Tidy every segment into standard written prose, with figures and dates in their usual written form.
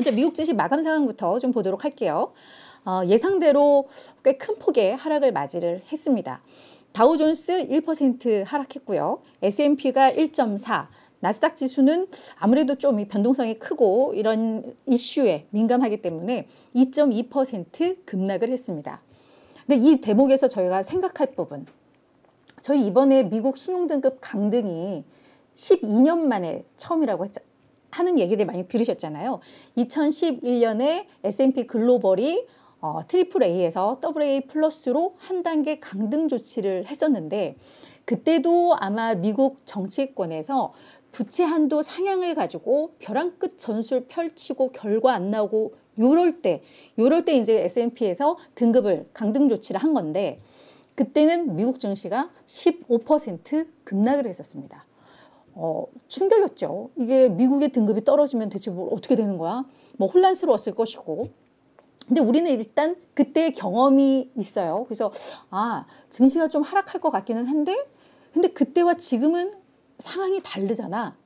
먼저 미국 증시 마감 상황부터 좀 보도록 할게요. 예상대로 꽤 큰 폭의 하락을 맞이를 했습니다. 다우존스 1% 하락했고요. S&P가 1.4, 나스닥 지수는 아무래도 좀 변동성이 크고 이런 이슈에 민감하기 때문에 2.2% 급락을 했습니다. 근데 이 대목에서 저희가 생각할 부분, 저희 이번에 미국 신용등급 강등이 12년 만에 처음이라고 하는 얘기들 많이 들으셨잖아요. 2011년에 S&P 글로벌이 트리플 A에서 AA 플러스로 한 단계 강등 조치를 했었는데, 그때도 아마 미국 정치권에서 부채 한도 상향을 가지고 벼랑 끝 전술 펼치고 결과 안 나오고 요럴 때 이제 S&P에서 등급을 강등 조치를 한 건데, 그때는 미국 증시가 15% 급락을 했었습니다. 충격이었죠. 이게 미국의 등급이 떨어지면 대체 뭐 어떻게 되는 거야? 뭐 혼란스러웠을 것이고. 근데 우리는 일단 그때의 경험이 있어요. 그래서 증시가 좀 하락할 것 같기는 한데, 근데 그때와 지금은 상황이 다르잖아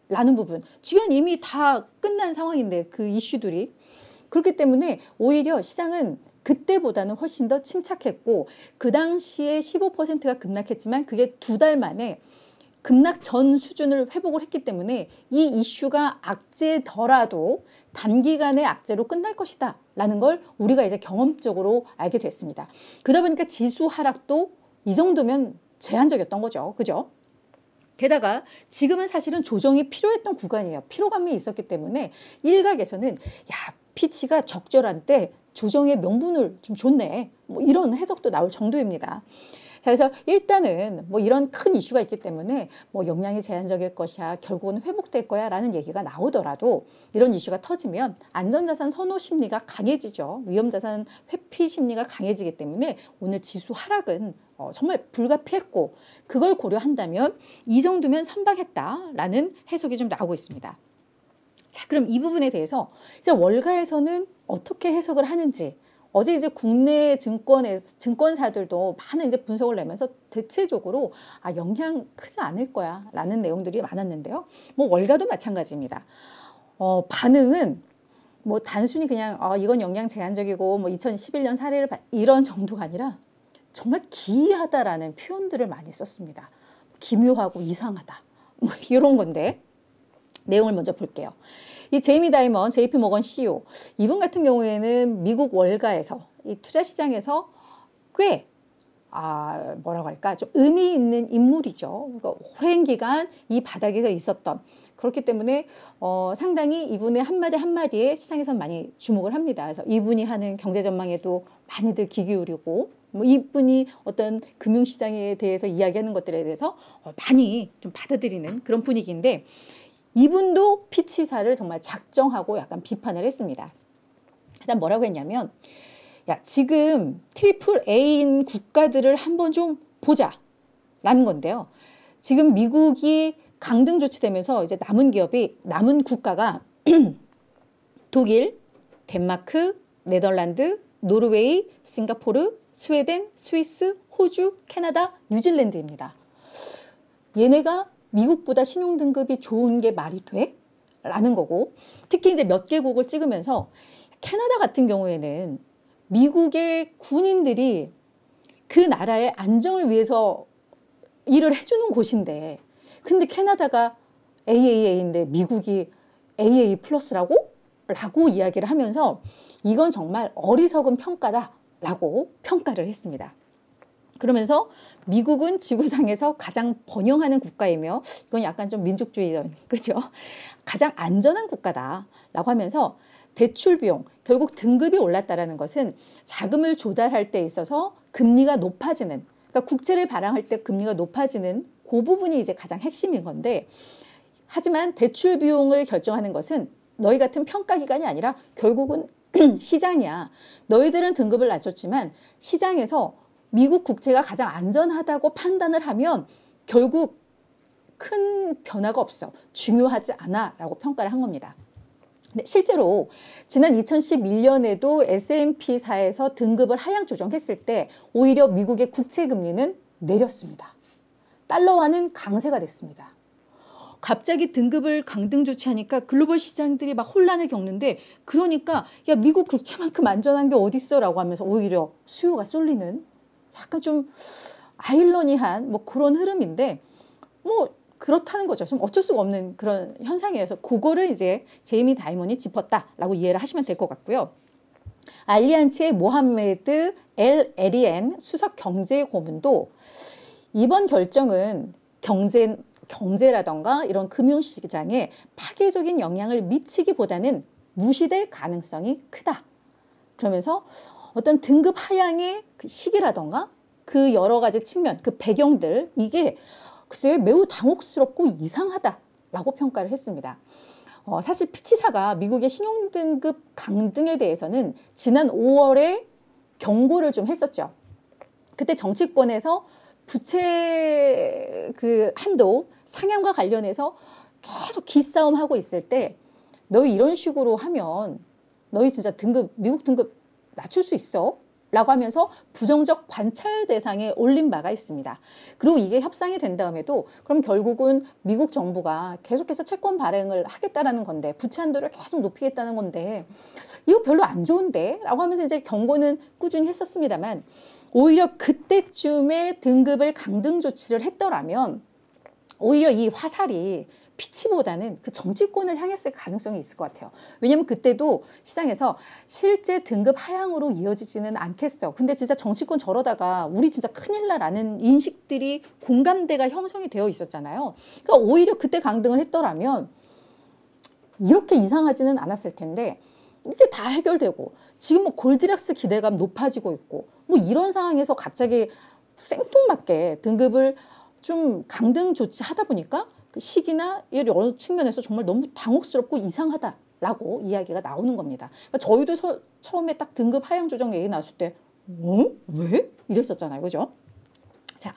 라는 부분. 지금 이미 다 끝난 상황인데 그 이슈들이. 그렇기 때문에 오히려 시장은 그때보다는 훨씬 더 침착했고, 그 당시에 15%가 급락했지만 그게 2달 만에 급락 전 수준을 회복을 했기 때문에 이 이슈가 악재더라도 단기간의 악재로 끝날 것이다 라는 걸 우리가 이제 경험적으로 알게 됐습니다. 그러다 보니까 지수 하락도 이 정도면 제한적이었던 거죠. 그죠? 게다가 지금은 사실은 조정이 필요했던 구간이에요. 피로감이 있었기 때문에 일각에서는 피치가 적절한 때 조정의 명분을 좀 줬네, 뭐 이런 해석도 나올 정도입니다. 자, 그래서 일단은 뭐 이런 큰 이슈가 있기 때문에 뭐 영향이 제한적일 것이야, 결국은 회복될 거야 라는 얘기가 나오더라도, 이런 이슈가 터지면 안전자산 선호 심리가 강해지죠. 위험자산 회피 심리가 강해지기 때문에 오늘 지수 하락은 정말 불가피했고, 그걸 고려한다면 이 정도면 선방했다라는 해석이 좀 나오고 있습니다. 자, 그럼 이 부분에 대해서 이제 월가에서는 어떻게 해석을 하는지, 어제 이제 국내 증권사들도 많은 이제 분석을 내면서 대체적으로 영향 크지 않을 거야 라는 내용들이 많았는데요. 뭐 월가도 마찬가지입니다. 반응은 뭐 단순히 그냥 이건 영향 제한적이고 뭐 2011년 사례를 이런 정도가 아니라 정말 기이하다라는 표현들을 많이 썼습니다. 기묘하고 이상하다, 뭐 이런 건데, 내용을 먼저 볼게요. 이 제이미 다이먼 JP 모건 CEO, 이분 같은 경우에는 미국 월가에서 이 투자 시장에서 꽤 뭐라고 할까, 좀 의미 있는 인물이죠. 그러니까 오랜 기간 이 바닥에서 있었던, 그렇기 때문에 상당히 이분의 한마디 한마디에 시장에서 많이 주목을 합니다. 그래서 이분이 하는 경제 전망에도 많이들 귀 기울이고, 뭐 이분이 어떤 금융시장에 대해서 이야기하는 것들에 대해서 많이 좀 받아들이는 그런 분위기인데, 이분도 피치사를 정말 작정하고 약간 비판을 했습니다. 일단 뭐라고 했냐면, 지금 트리플 A인 국가들을 한번 좀 보자 라는 건데요. 지금 미국이 강등 조치되면서 이제 남은 국가가 독일, 덴마크, 네덜란드, 노르웨이, 싱가포르, 스웨덴, 스위스, 호주, 캐나다, 뉴질랜드입니다. 얘네가 미국보다 신용등급이 좋은 게 말이 돼? 라는 거고, 특히 이제 몇 개국을 찍으면서 캐나다 같은 경우에는 미국의 군인들이 그 나라의 안정을 위해서 일을 해주는 곳인데, 근데 캐나다가 AAA인데 미국이 AA 플러스라고? 라고 이야기를 하면서 이건 정말 어리석은 평가다 라고 평가를 했습니다. 그러면서 미국은 지구상에서 가장 번영하는 국가이며, 이건 약간 좀 민족주의적인, 그죠? 가장 안전한 국가다라고 하면서 대출 비용, 결국 등급이 올랐다라는 것은 자금을 조달할 때 있어서 금리가 높아지는, 그러니까 국채를 발행할 때 금리가 높아지는 그 부분이 이제 가장 핵심인 건데, 하지만 대출 비용을 결정하는 것은 너희 같은 평가기관이 아니라 결국은 시장이야. 너희들은 등급을 낮췄지만 시장에서 미국 국채가 가장 안전하다고 판단을 하면 결국 큰 변화가 없어, 중요하지 않아 라고 평가를 한 겁니다. 근데 실제로 지난 2011년에도 S&P사에서 등급을 하향 조정했을 때 오히려 미국의 국채 금리는 내렸습니다. 달러화는 강세가 됐습니다. 갑자기 등급을 강등 조치하니까 글로벌 시장들이 막 혼란을 겪는데, 그러니까 야 미국 국채만큼 안전한 게 어딨어라고 하면서 오히려 수요가 쏠리는 약간 좀 아이러니한 뭐 그런 흐름인데, 뭐 그렇다는 거죠. 좀 어쩔 수가 없는 그런 현상이어서 그거를 이제 제이미 다이먼이 짚었다라고 이해를 하시면 될 것 같고요. 알리안츠의 모하메드 엘 에리엔 수석 경제 고문도 이번 결정은 경제라던가 이런 금융시장에 파괴적인 영향을 미치기보다는 무시될 가능성이 크다. 그러면서 어떤 등급 하향의 그 시기라던가 그 여러 가지 측면, 그 배경들, 이게 글쎄 매우 당혹스럽고 이상하다라고 평가를 했습니다. 사실 피치사가 미국의 신용등급 강등에 대해서는 지난 5월에 경고를 좀 했었죠. 그때 정치권에서 부채 그 한도 상향과 관련해서 계속 기싸움하고 있을 때, 너희 이런 식으로 하면 너희 진짜 미국 등급 낮출 수 있어? 라고 하면서 부정적 관찰 대상에 올린 바가 있습니다. 그리고 이게 협상이 된 다음에도 그럼 결국은 미국 정부가 계속해서 채권 발행을 하겠다라는 건데, 부채 한도를 계속 높이겠다는 건데, 이거 별로 안 좋은데? 라고 하면서 이제 경고는 꾸준히 했었습니다만, 오히려 그때쯤에 등급을 강등 조치를 했더라면 오히려 이 화살이 피치보다는 그 정치권을 향했을 가능성이 있을 것 같아요. 왜냐면 그때도 시장에서 실제 등급 하향으로 이어지지는 않겠어. 근데 진짜 정치권 저러다가 우리 진짜 큰일 나라는 인식들이 공감대가 형성이 되어 있었잖아요. 그러니까 오히려 그때 강등을 했더라면 이렇게 이상하지는 않았을 텐데, 이게 다 해결되고 지금 뭐 골디락스 기대감 높아지고 있고 뭐 이런 상황에서 갑자기 생뚱맞게 등급을 좀 강등 조치하다 보니까 그 시기나 여러 측면에서 정말 너무 당혹스럽고 이상하다라고 이야기가 나오는 겁니다. 그러니까 저희도 처음에 딱 등급 하향 조정 얘기 나왔을 때 왜? 이랬었잖아요. 그죠? 자,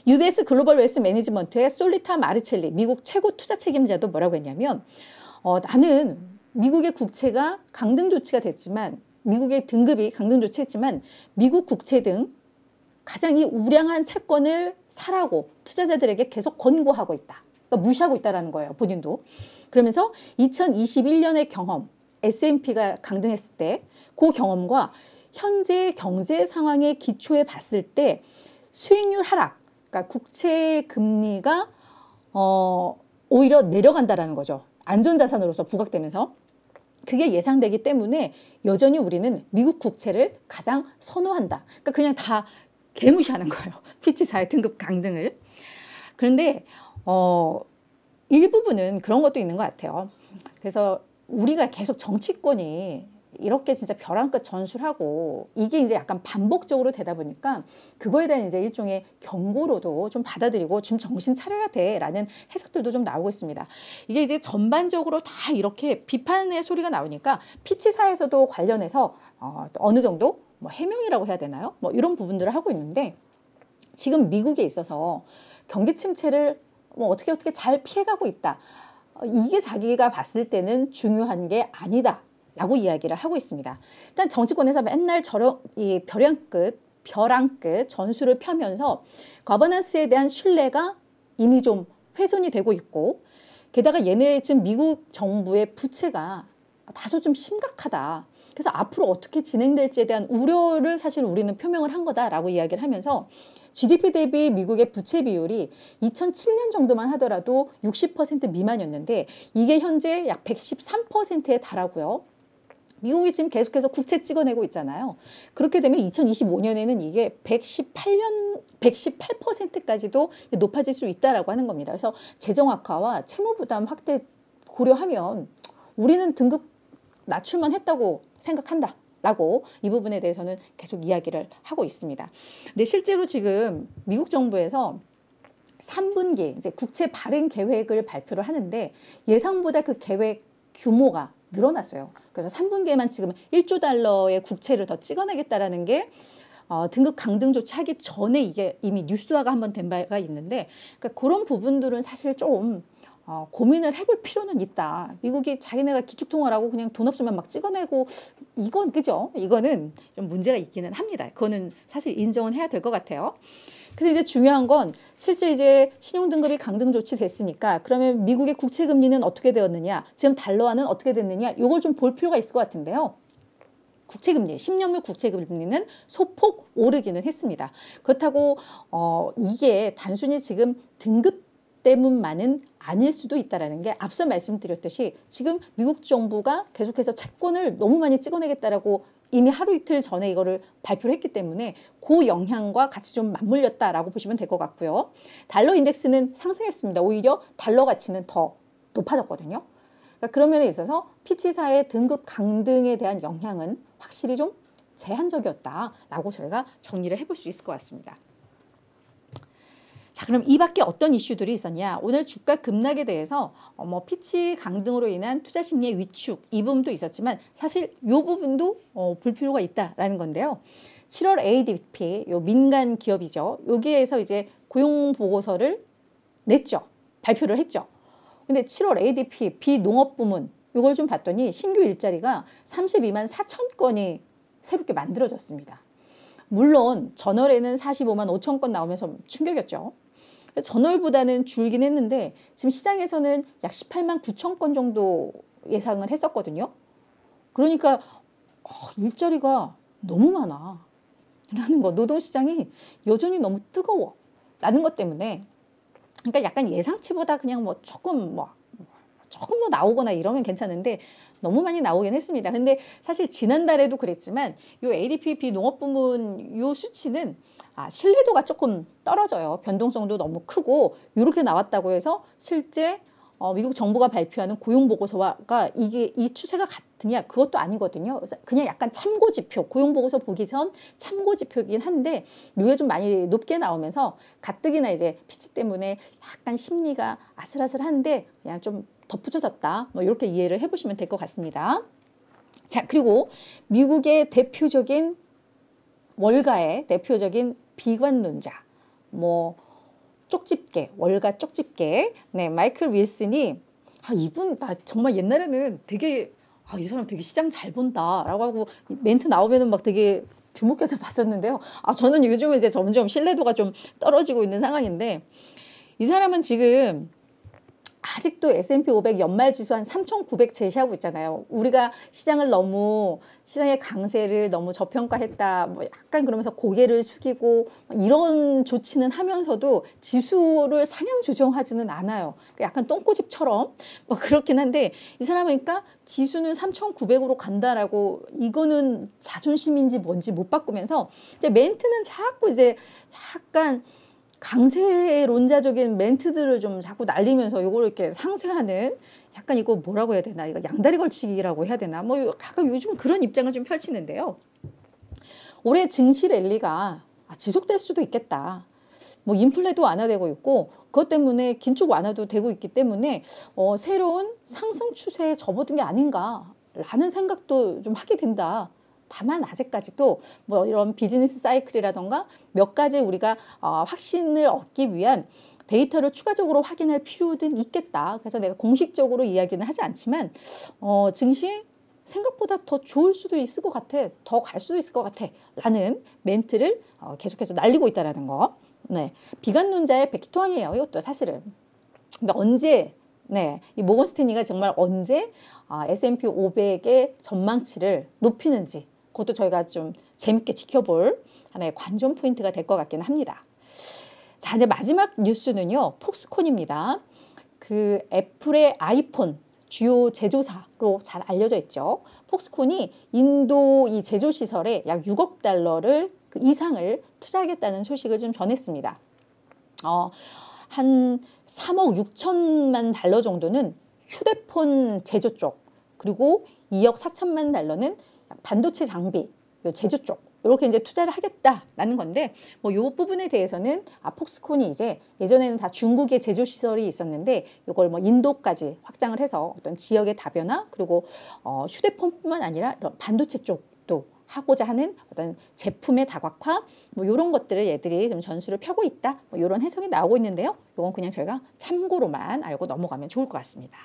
UBS 글로벌 웰스 매니지먼트의 솔리타 마르첼리 미국 최고 투자 책임자도 뭐라고 했냐면, 나는 미국의 국채가 강등 조치가 됐지만, 미국의 등급이 강등 조치했지만 미국 국채 등 가장 이 우량한 채권을 사라고 투자자들에게 계속 권고하고 있다. 그러니까 무시하고 있다는 거예요. 본인도. 그러면서 2021년의 경험, S&P가 강등했을 때 그 경험과 현재 경제 상황의 기초에 봤을 때 수익률 하락, 그러니까 국채 금리가 오히려 내려간다라는 거죠. 안전자산으로서 부각되면서. 그게 예상되기 때문에 여전히 우리는 미국 국채를 가장 선호한다. 그러니까 그냥 다 개무시하는 거예요. 피치사의 등급 강등을. 그런데 일부분은 그런 것도 있는 것 같아요. 그래서 우리가 계속 정치권이 이렇게 진짜 벼랑 끝 전술하고 이게 이제 약간 반복적으로 되다 보니까 그거에 대한 이제 일종의 경고로도 좀 받아들이고 좀 정신 차려야 돼라는 해석들도 좀 나오고 있습니다. 이게 이제 전반적으로 다 이렇게 비판의 소리가 나오니까 피치사에서도 관련해서 어느 정도 뭐 해명이라고 해야 되나요? 뭐 이런 부분들을 하고 있는데, 지금 미국에 있어서 경기 침체를 뭐 어떻게 잘 피해가고 있다. 이게 자기가 봤을 때는 중요한 게 아니다. 라고 이야기를 하고 있습니다. 일단 정치권에서 맨날 이 벼랑 끝 전술을 펴면서 거버넌스에 대한 신뢰가 이미 좀 훼손이 되고 있고, 게다가 얘네 지금 미국 정부의 부채가 다소 좀 심각하다. 그래서 앞으로 어떻게 진행될지에 대한 우려를 사실 우리는 표명을 한 거다라고 이야기를 하면서, GDP 대비 미국의 부채 비율이 2007년 정도만 하더라도 60% 미만이었는데 이게 현재 약 113%에 달하고요. 미국이 지금 계속해서 국채 찍어내고 있잖아요. 그렇게 되면 2025년에는 이게 118%까지도 높아질 수 있다라고 하는 겁니다. 그래서 재정 악화와 채무 부담 확대 고려하면 우리는 등급 낮출만 했다고 생각한다. 라고 이 부분에 대해서는 계속 이야기를 하고 있습니다. 근데 실제로 지금 미국 정부에서 3분기 이제 국채 발행 계획을 발표를 하는데 예상보다 그 계획 규모가 늘어났어요. 그래서 3분기에만 지금 1조 달러의 국채를 더 찍어내겠다라는 게 등급 강등 조치하기 전에 이게 이미 뉴스화가 한번 된 바가 있는데, 그러니까 그런 부분들은 사실 좀 고민을 해볼 필요는 있다. 미국이 자기네가 기축통화라고 그냥 돈 없으면 막 찍어내고 이건 그죠? 이거는 좀 문제가 있기는 합니다. 그거는 사실 인정은 해야 될 것 같아요. 그래서 이제 중요한 건 실제 이제 신용등급이 강등 조치됐으니까 그러면 미국의 국채금리는 어떻게 되었느냐, 지금 달러화는 어떻게 됐느냐, 이걸 좀 볼 필요가 있을 것 같은데요. 국채금리, 10년물 국채금리는 소폭 오르기는 했습니다. 그렇다고 이게 단순히 지금 등급 때문만은 아닐 수도 있다는 게 앞서 말씀드렸듯이 지금 미국 정부가 계속해서 채권을 너무 많이 찍어내겠다라고 이미 하루 이틀 전에 이거를 발표를 했기 때문에 그 영향과 같이 좀 맞물렸다라고 보시면 될 것 같고요. 달러 인덱스는 상승했습니다. 오히려 달러 가치는 더 높아졌거든요. 그러니까 그런 면에 있어서 피치사의 등급 강등에 대한 영향은 확실히 좀 제한적이었다라고 저희가 정리를 해볼 수 있을 것 같습니다. 자, 그럼 이 밖에 어떤 이슈들이 있었냐? 오늘 주가 급락에 대해서 피치 강등으로 인한 투자 심리의 위축, 이 부분도 있었지만 사실 이 부분도 볼 필요가 있다라는 건데요. 7월 ADP, 요 민간 기업이죠. 여기에서 이제 고용 보고서를 냈죠. 발표를 했죠. 근데 7월 ADP 비농업 부문 이걸 좀 봤더니 신규 일자리가 32만 4천 건이 새롭게 만들어졌습니다. 물론 전월에는 45만 5천 건 나오면서 충격이었죠. 전월보다는 줄긴 했는데 지금 시장에서는 약 18만 9천 건 정도 예상을 했었거든요. 그러니까 일자리가 너무 많아 라는 거, 노동시장이 여전히 너무 뜨거워 라는 것 때문에, 그러니까 약간 예상치보다 그냥 조금 더 나오거나 이러면 괜찮은데 너무 많이 나오긴 했습니다. 근데 사실 지난달에도 그랬지만 요 ADP 비농업 부문 요 수치는 신뢰도가 조금 떨어져요. 변동성도 너무 크고 이렇게 나왔다고 해서 실제 미국 정부가 발표하는 고용 보고서가 이게 이 추세가 같으냐, 그것도 아니거든요. 그래서 그냥 약간 참고 지표, 고용 보고서 보기 전 참고 지표이긴 한데 이게 좀 많이 높게 나오면서 가뜩이나 이제 피치 때문에 약간 심리가 아슬아슬한데 그냥 좀 덧붙여졌다, 이렇게 이해를 해보시면 될 것 같습니다. 자, 그리고 미국의 대표적인 월가의 대표적인 비관론자, 쪽집게, 월가 쪽집게, 네, 마이클 윌슨이 이분 나 정말 옛날에는 되게 이 사람 되게 시장 잘 본다라고 하고 멘트 나오면은 막 되게 주목해서 봤었는데요. 저는 요즘은 이제 점점 신뢰도가 좀 떨어지고 있는 상황인데, 이 사람은 지금 아직도 S&P 500 연말 지수 한 3,900 제시하고 있잖아요. 우리가 시장의 강세를 너무 저평가했다, 약간 그러면서 고개를 숙이고 이런 조치는 하면서도 지수를 상향 조정하지는 않아요. 약간 똥꼬집처럼 그렇긴 한데, 이 사람은 그러니까 지수는 3,900으로 간다라고, 이거는 자존심인지 뭔지 못 바꾸면서 이제 멘트는 자꾸 이제 약간 강세론자적인 멘트들을 좀 자꾸 날리면서 이걸 이렇게 상쇄하는, 약간 이거 뭐라고 해야 되나, 이거 양다리 걸치기라고 해야 되나, 약간 요즘 그런 입장을 좀 펼치는데요. 올해 증시 랠리가 지속될 수도 있겠다. 인플레도 완화되고 있고 그것 때문에 긴축 완화도 되고 있기 때문에 새로운 상승 추세에 접어든 게 아닌가라는 생각도 좀 하게 된다. 다만 아직까지도 이런 비즈니스 사이클이라던가 몇 가지 우리가 확신을 얻기 위한 데이터를 추가적으로 확인할 필요는 있겠다. 그래서 내가 공식적으로 이야기는 하지 않지만 증시 생각보다 더 좋을 수도 있을 것 같아, 더 갈 수도 있을 것 같아 라는 멘트를 계속해서 날리고 있다는 거. 네, 비관론자의 백기토항이에요, 이것도 사실은. 근데 언제, 이 모건 스탠리가 정말 언제 S&P 500의 전망치를 높이는지, 그것도 저희가 좀 재밌게 지켜볼 하나의 관전 포인트가 될 것 같기는 합니다. 자, 이제 마지막 뉴스는요, 폭스콘입니다. 그 애플의 아이폰 주요 제조사로 잘 알려져 있죠. 폭스콘이 인도 이 제조 시설에 약 6억 달러를 이상을 투자하겠다는 소식을 좀 전했습니다. 한 3억 6천만 달러 정도는 휴대폰 제조 쪽, 그리고 2억 4천만 달러는 반도체 장비 제조 쪽, 이렇게 이제 투자를 하겠다라는 건데, 이 부분에 대해서는 폭스콘이 이제 예전에는 다 중국의 제조 시설이 있었는데 이걸 인도까지 확장을 해서 어떤 지역의 다변화, 그리고 휴대폰뿐만 아니라 이런 반도체 쪽도 하고자 하는 어떤 제품의 다각화, 이런 것들을 얘들이 좀 전술을 펴고 있다, 이런 해석이 나오고 있는데요. 이건 그냥 저희가 참고로만 알고 넘어가면 좋을 것 같습니다.